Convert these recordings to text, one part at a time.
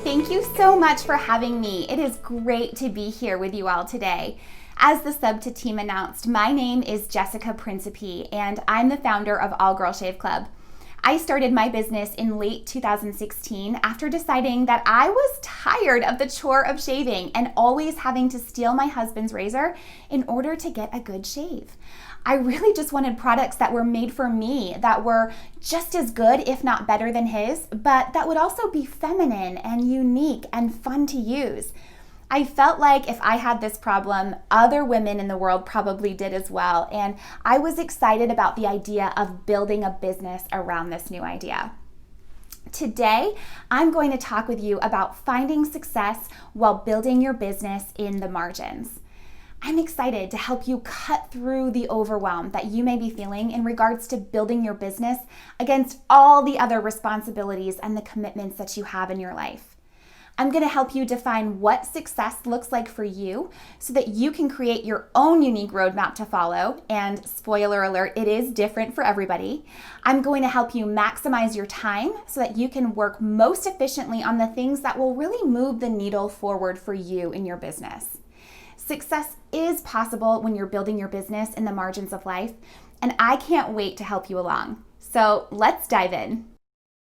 Thank you so much for having me. It is great to be here with you all today. As the SubTo team announced, my name is Jessica Principe, and I'm the founder of All Girl Shave Club. I started my business in late 2016 after deciding that I was tired of the chore of shaving and always having to steal my husband's razor in order to get a good shave. I really just wanted products that were made for me, that were just as good, if not better than his, but that would also be feminine and unique and fun to use. I felt like if I had this problem, other women in the world probably did as well, and I was excited about the idea of building a business around this new idea. Today, I'm going to talk with you about finding success while building your business in the margins. I'm excited to help you cut through the overwhelm that you may be feeling in regards to building your business against all the other responsibilities and the commitments that you have in your life. I'm going to help you define what success looks like for you so that you can create your own unique roadmap to follow. And spoiler alert, it is different for everybody. I'm going to help you maximize your time so that you can work most efficiently on the things that will really move the needle forward for you in your business. Success is possible when you're building your business in the margins of life, and I can't wait to help you along. So let's dive in.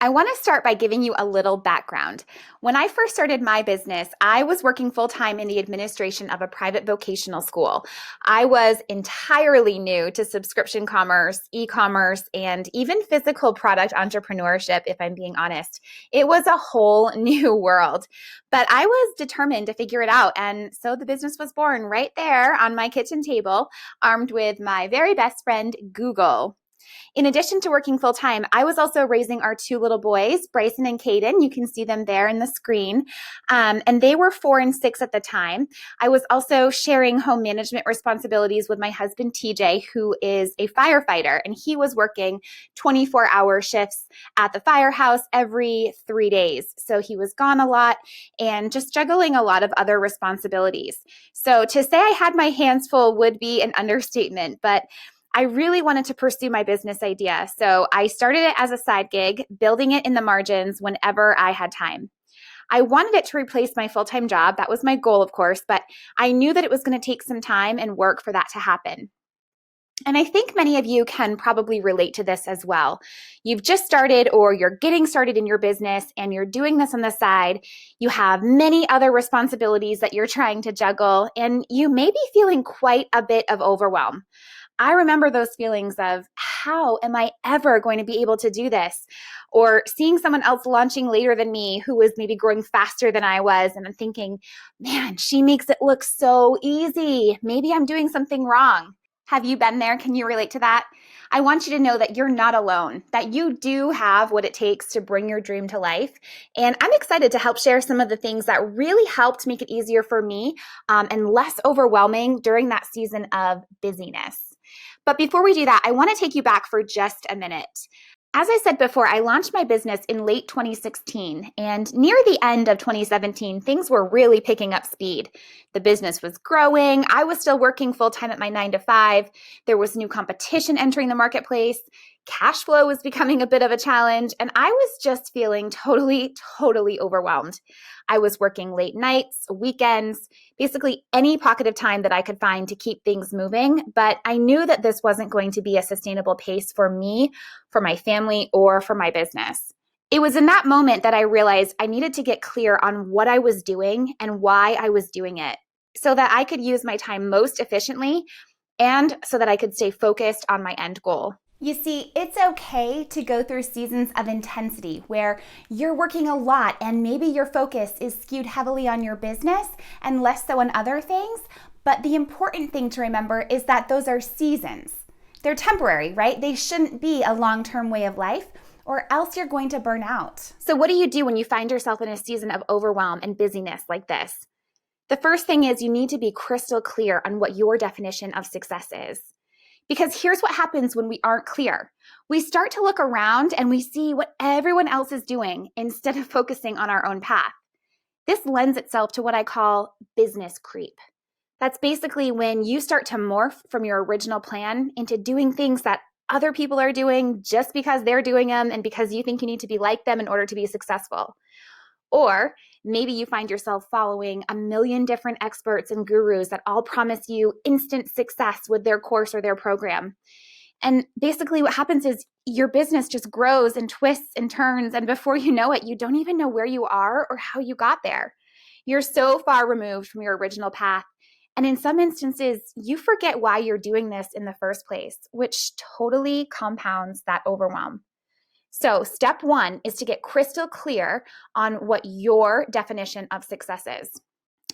I want to start by giving you a little background. When I first started my business, I was working full-time in the administration of a private vocational school. I was entirely new to subscription commerce, e-commerce, and even physical product entrepreneurship, if I'm being honest. It was a whole new world, but I was determined to figure it out, and so the business was born right there on my kitchen table, armed with my very best friend, Google. In addition to working full-time, I was also raising our two little boys, Bryson and Caden. You can see them there in the screen. And they were 4 and 6 at the time. I was also sharing home management responsibilities with my husband, TJ, who is a firefighter. And he was working 24-hour shifts at the firehouse every 3 days. So he was gone a lot and just juggling a lot of other responsibilities. So to say I had my hands full would be an understatement, but I really wanted to pursue my business idea, so I started it as a side gig, building it in the margins whenever I had time. I wanted it to replace my full-time job. That was my goal, of course, but I knew that it was going to take some time and work for that to happen. And I think many of you can probably relate to this as well. You've just started or you're getting started in your business and you're doing this on the side. You have many other responsibilities that you're trying to juggle, and you may be feeling quite a bit of overwhelm. I remember those feelings of, how am I ever going to be able to do this? Or seeing someone else launching later than me who was maybe growing faster than I was, and I'm thinking, man, she makes it look so easy. Maybe I'm doing something wrong. Have you been there? Can you relate to that? I want you to know that you're not alone, that you do have what it takes to bring your dream to life. And I'm excited to help share some of the things that really helped make it easier for me and less overwhelming during that season of busyness. But before we do that, I want to take you back for just a minute. As I said before, I launched my business in late 2016, and near the end of 2017, things were really picking up speed. The business was growing. I was still working full-time at my 9-to-5. There was new competition entering the marketplace. Cash flow was becoming a bit of a challenge, and I was just feeling totally overwhelmed. I was working late nights, weekends, basically any pocket of time that I could find to keep things moving, but I knew that this wasn't going to be a sustainable pace for me, for my family, or for my business. It was in that moment that I realized I needed to get clear on what I was doing and why I was doing it, so that I could use my time most efficiently and so that I could stay focused on my end goal. You see, it's okay to go through seasons of intensity where you're working a lot and maybe your focus is skewed heavily on your business and less so on other things. But the important thing to remember is that those are seasons. They're temporary, right? They shouldn't be a long-term way of life, or else you're going to burn out. So what do you do when you find yourself in a season of overwhelm and busyness like this? The first thing is you need to be crystal clear on what your definition of success is. Because here's what happens when we aren't clear. We start to look around and we see what everyone else is doing instead of focusing on our own path. This lends itself to what I call business creep. That's basically when you start to morph from your original plan into doing things that other people are doing just because they're doing them and because you think you need to be like them in order to be successful. Or Maybe you find yourself following a million different experts and gurus that all promise you instant success with their course or their program. And basically what happens is your business just grows and twists and turns, and before you know it, you don't even know where you are or how you got there. You're so far removed from your original path. And in some instances, you forget why you're doing this in the first place, which totally compounds that overwhelm. So step one is to get crystal clear on what your definition of success is.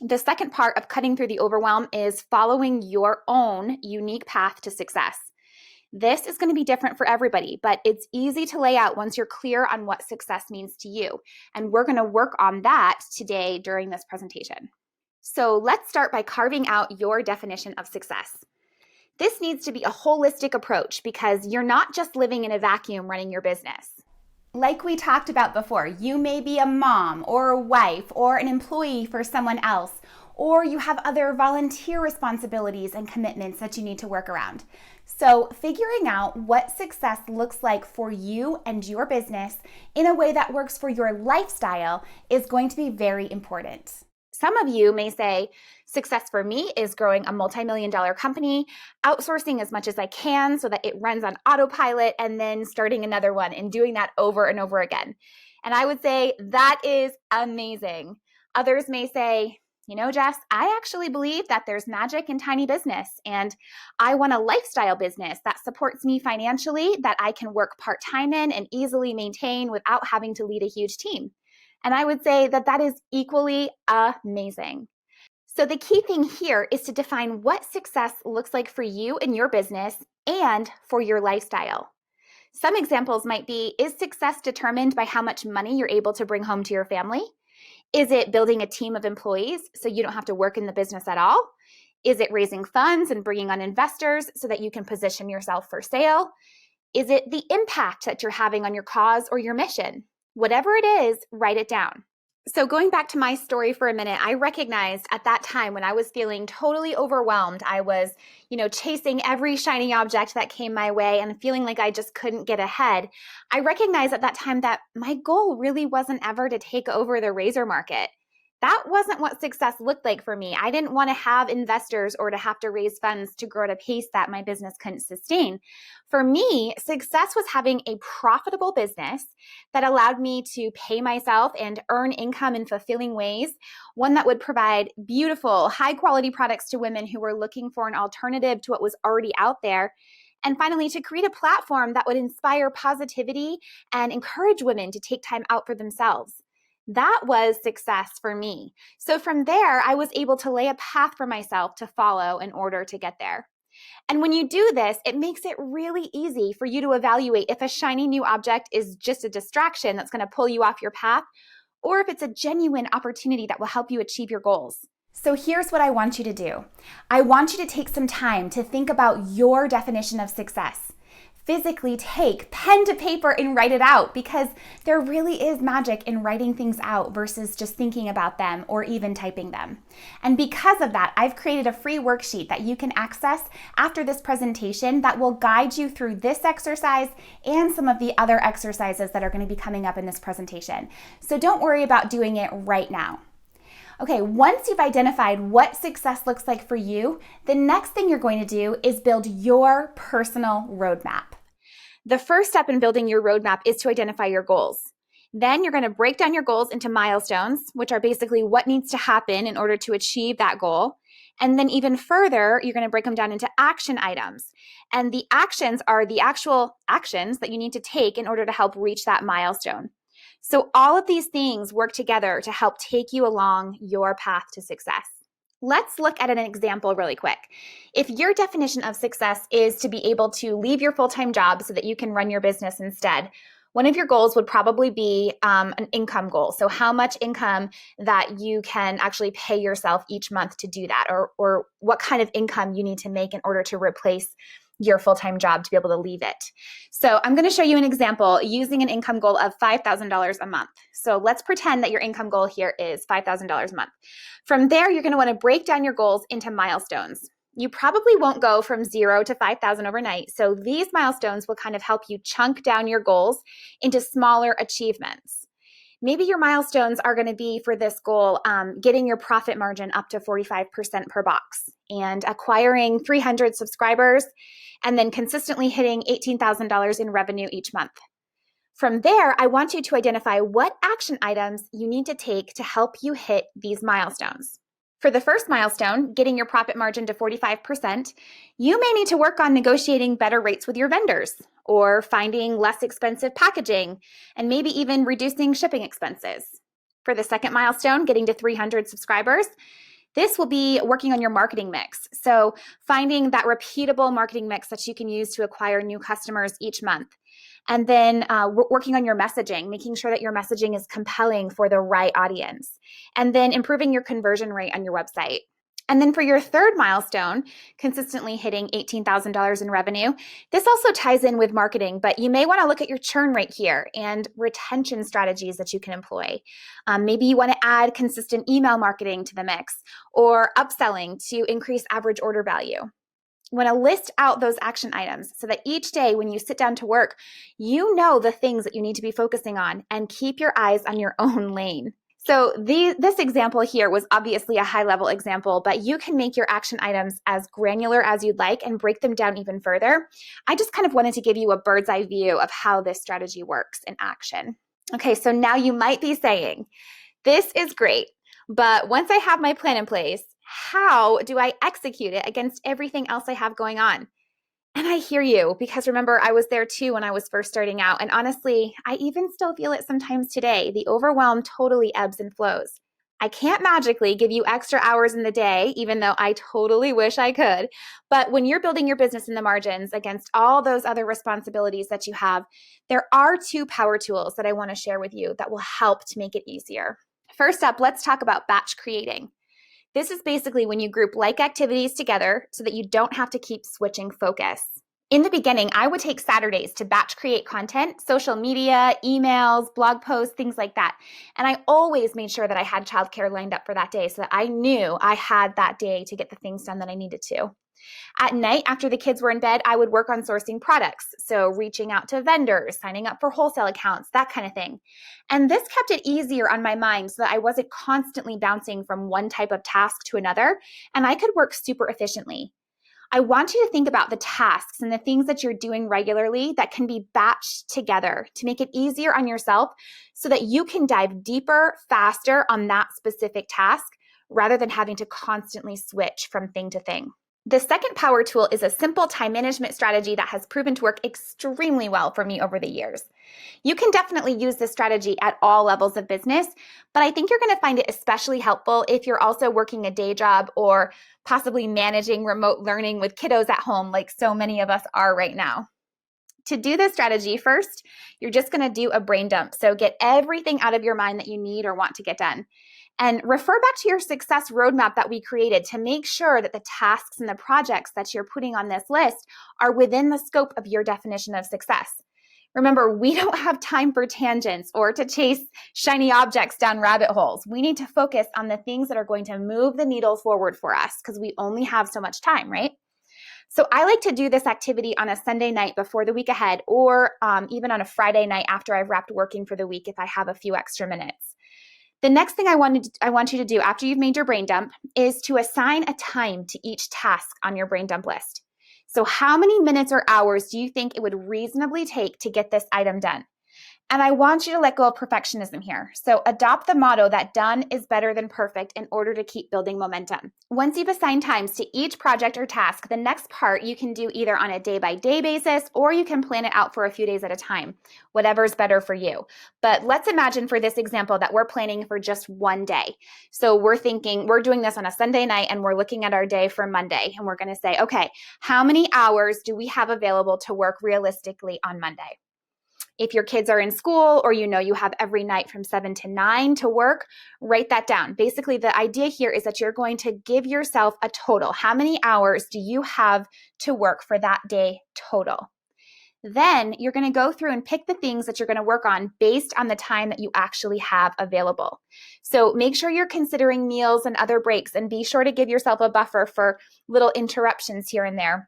The second part of cutting through the overwhelm is following your own unique path to success. This is going to be different for everybody, but it's easy to lay out once you're clear on what success means to you. And we're going to work on that today during this presentation. So let's start by carving out your definition of success. This needs to be a holistic approach because you're not just living in a vacuum running your business. Like we talked about before, you may be a mom or a wife or an employee for someone else, or you have other volunteer responsibilities and commitments that you need to work around. So figuring out what success looks like for you and your business in a way that works for your lifestyle is going to be very important. Some of you may say, success for me is growing a multi-million-dollar company, outsourcing as much as I can so that it runs on autopilot, and then starting another one and doing that over and over again. And I would say that is amazing. Others may say, you know, Jess, I actually believe that there's magic in tiny business, and I want a lifestyle business that supports me financially, that I can work part-time in and easily maintain without having to lead a huge team. And I would say that that is equally amazing. So the key thing here is to define what success looks like for you in your business and for your lifestyle. Some examples might be, is success determined by how much money you're able to bring home to your family? Is it building a team of employees so you don't have to work in the business at all? Is it raising funds and bringing on investors so that you can position yourself for sale? Is it the impact that you're having on your cause or your mission? Whatever it is, write it down. So going back to my story for a minute, I recognized at that time when I was feeling totally overwhelmed, I was, chasing every shiny object that came my way and feeling like I just couldn't get ahead. I recognized at that time that my goal really wasn't ever to take over the razor market. That wasn't what success looked like for me. I didn't want to have investors or to have to raise funds to grow at a pace that my business couldn't sustain. For me, success was having a profitable business that allowed me to pay myself and earn income in fulfilling ways, one that would provide beautiful, high-quality products to women who were looking for an alternative to what was already out there. And finally, to create a platform that would inspire positivity and encourage women to take time out for themselves. That was success for me. So from there, I was able to lay a path for myself to follow in order to get there. And when you do this, it makes it really easy for you to evaluate if a shiny new object is just a distraction that's going to pull you off your path, or if it's a genuine opportunity that will help you achieve your goals. So here's what I want you to do. I want you to take some time to think about your definition of success. Physically take pen to paper and write it out, because there really is magic in writing things out versus just thinking about them or even typing them. And because of that, I've created a free worksheet that you can access after this presentation that will guide you through this exercise and some of the other exercises that are going to be coming up in this presentation. So don't worry about doing it right now. Okay, once you've identified what success looks like for you, the next thing you're going to do is build your personal roadmap. The first step in building your roadmap is to identify your goals. Then you're going to break down your goals into milestones, which are basically what needs to happen in order to achieve that goal. And then even further, you're going to break them down into action items. And the actions are the actual actions that you need to take in order to help reach that milestone. So all of these things work together to help take you along your path to success. Let's look at an example really quick. If your definition of success is to be able to leave your full-time job so that you can run your business instead, one of your goals would probably be an income goal. So how much income that you can actually pay yourself each month to do that, or what kind of income you need to make in order to replace your full-time job to be able to leave it. So I'm going to show you an example using an income goal of $5,000 a month. So let's pretend that your income goal here is $5,000 a month. From there, you're going to want to break down your goals into milestones. You probably won't go from 0 to 5,000 overnight. So these milestones will kind of help you chunk down your goals into smaller achievements. Maybe your milestones are going to be for this goal, getting your profit margin up to 45% per box and acquiring 300 subscribers and then consistently hitting $18,000 in revenue each month. From there, I want you to identify what action items you need to take to help you hit these milestones. For the first milestone, getting your profit margin to 45%, you may need to work on negotiating better rates with your vendors or finding less expensive packaging and maybe even reducing shipping expenses. For the second milestone, getting to 300 subscribers, this will be working on your marketing mix. So finding that repeatable marketing mix that you can use to acquire new customers each month. And then working on your messaging, making sure that your messaging is compelling for the right audience. And then improving your conversion rate on your website. And then for your third milestone, consistently hitting $18,000 in revenue, this also ties in with marketing, but you may want to look at your churn rate here and retention strategies that you can employ. Maybe you want to add consistent email marketing to the mix or upselling to increase average order value. You want to list out those action items so that each day when you sit down to work, you know the things that you need to be focusing on and keep your eyes on your own lane. So this example here was obviously a high-level example, but you can make your action items as granular as you'd like and break them down even further. I just kind of wanted to give you a bird's eye view of how this strategy works in action. Okay, so now you might be saying, this is great, but once I have my plan in place, how do I execute it against everything else I have going on? And I hear you, because remember, I was there too when I was first starting out. And honestly, I even still feel it sometimes today. The overwhelm totally ebbs and flows. I can't magically give you extra hours in the day, even though I totally wish I could. But when you're building your business in the margins against all those other responsibilities that you have, there are two power tools that I want to share with you that will help to make it easier. First up, let's talk about batch creating. This is basically when you group like activities together so that you don't have to keep switching focus. In the beginning, I would take Saturdays to batch create content, social media, emails, blog posts, things like that. And I always made sure that I had childcare lined up for that day so that I knew I had that day to get the things done that I needed to. At night, after the kids were in bed, I would work on sourcing products. So reaching out to vendors, signing up for wholesale accounts, that kind of thing. And this kept it easier on my mind so that I wasn't constantly bouncing from one type of task to another, and I could work super efficiently. I want you to think about the tasks and the things that you're doing regularly that can be batched together to make it easier on yourself so that you can dive deeper, faster on that specific task rather than having to constantly switch from thing to thing. The second power tool is a simple time management strategy that has proven to work extremely well for me over the years. You can definitely use this strategy at all levels of business, but I think you're going to find it especially helpful if you're also working a day job or possibly managing remote learning with kiddos at home like so many of us are right now. To do this strategy, first, you're just going to do a brain dump. So get everything out of your mind that you need or want to get done. And refer back to your success roadmap that we created to make sure that the tasks and the projects that you're putting on this list are within the scope of your definition of success. Remember, we don't have time for tangents or to chase shiny objects down rabbit holes. We need to focus on the things that are going to move the needle forward for us because we only have so much time, right? So I like to do this activity on a Sunday night before the week ahead or even on a Friday night after I've wrapped working for the week if I have a few extra minutes. The next thing I want you to do after you've made your brain dump is to assign a time to each task on your brain dump list. So how many minutes or hours do you think it would reasonably take to get this item done? And I want you to let go of perfectionism here. So adopt the motto that done is better than perfect in order to keep building momentum. Once you've assigned times to each project or task, the next part you can do either on a day-by-day basis or you can plan it out for a few days at a time, whatever's better for you. But let's imagine for this example that we're planning for just one day. So we're doing this on a Sunday night and we're looking at our day for Monday and we're going to say, okay, how many hours do we have available to work realistically on Monday? If your kids are in school or you have every night from 7 to 9 to work, write that down. Basically, the idea here is that you're going to give yourself a total. How many hours do you have to work for that day total? Then you're going to go through and pick the things that you're going to work on based on the time that you actually have available. So make sure you're considering meals and other breaks and be sure to give yourself a buffer for little interruptions here and there.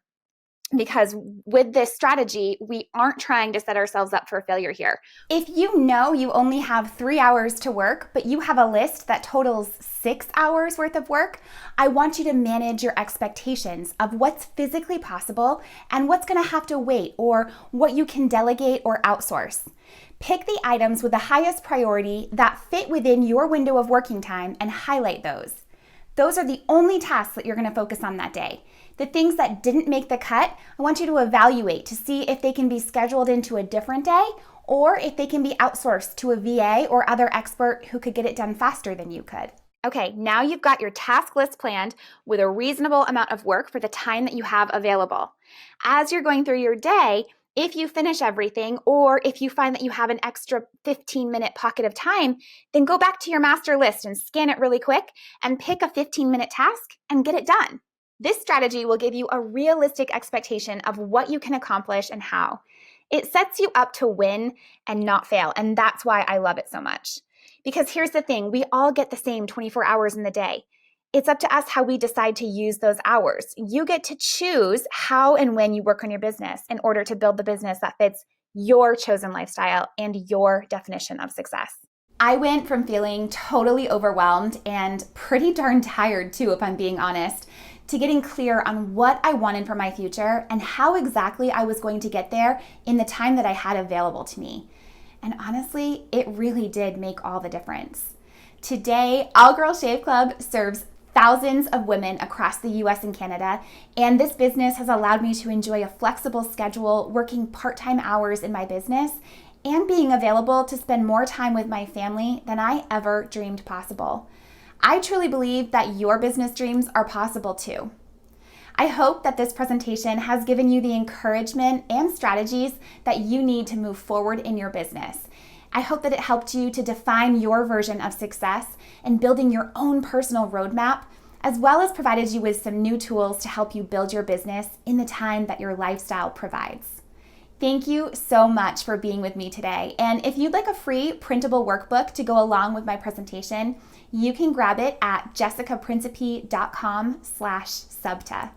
because with this strategy, we aren't trying to set ourselves up for failure here. If you know you only have 3 hours to work, but you have a list that totals 6 hours worth of work, I want you to manage your expectations of what's physically possible and what's going to have to wait, or what you can delegate or outsource. Pick the items with the highest priority that fit within your window of working time and highlight those. Those are the only tasks that you're going to focus on that day. The things that didn't make the cut, I want you to evaluate to see if they can be scheduled into a different day or if they can be outsourced to a VA or other expert who could get it done faster than you could. Okay, now you've got your task list planned with a reasonable amount of work for the time that you have available. As you're going through your day, if you finish everything, or if you find that you have an extra 15-minute pocket of time, then go back to your master list and scan it really quick and pick a 15-minute task and get it done. This strategy will give you a realistic expectation of what you can accomplish and how. It sets you up to win and not fail, and that's why I love it so much. Because here's the thing, we all get the same 24 hours in the day. It's up to us how we decide to use those hours. You get to choose how and when you work on your business in order to build the business that fits your chosen lifestyle and your definition of success. I went from feeling totally overwhelmed and pretty darn tired too, if I'm being honest, to getting clear on what I wanted for my future and how exactly I was going to get there in the time that I had available to me. And honestly, it really did make all the difference. Today, All Girl Shave Club serves thousands of women across the US and Canada, and this business has allowed me to enjoy a flexible schedule, working part-time hours in my business, and being available to spend more time with my family than I ever dreamed possible. I truly believe that your business dreams are possible too. I hope that this presentation has given you the encouragement and strategies that you need to move forward in your business. I hope that it helped you to define your version of success and building your own personal roadmap, as well as provided you with some new tools to help you build your business in the time that your lifestyle provides. Thank you so much for being with me today. And if you'd like a free printable workbook to go along with my presentation, you can grab it at jessicaprincipe.com/subta.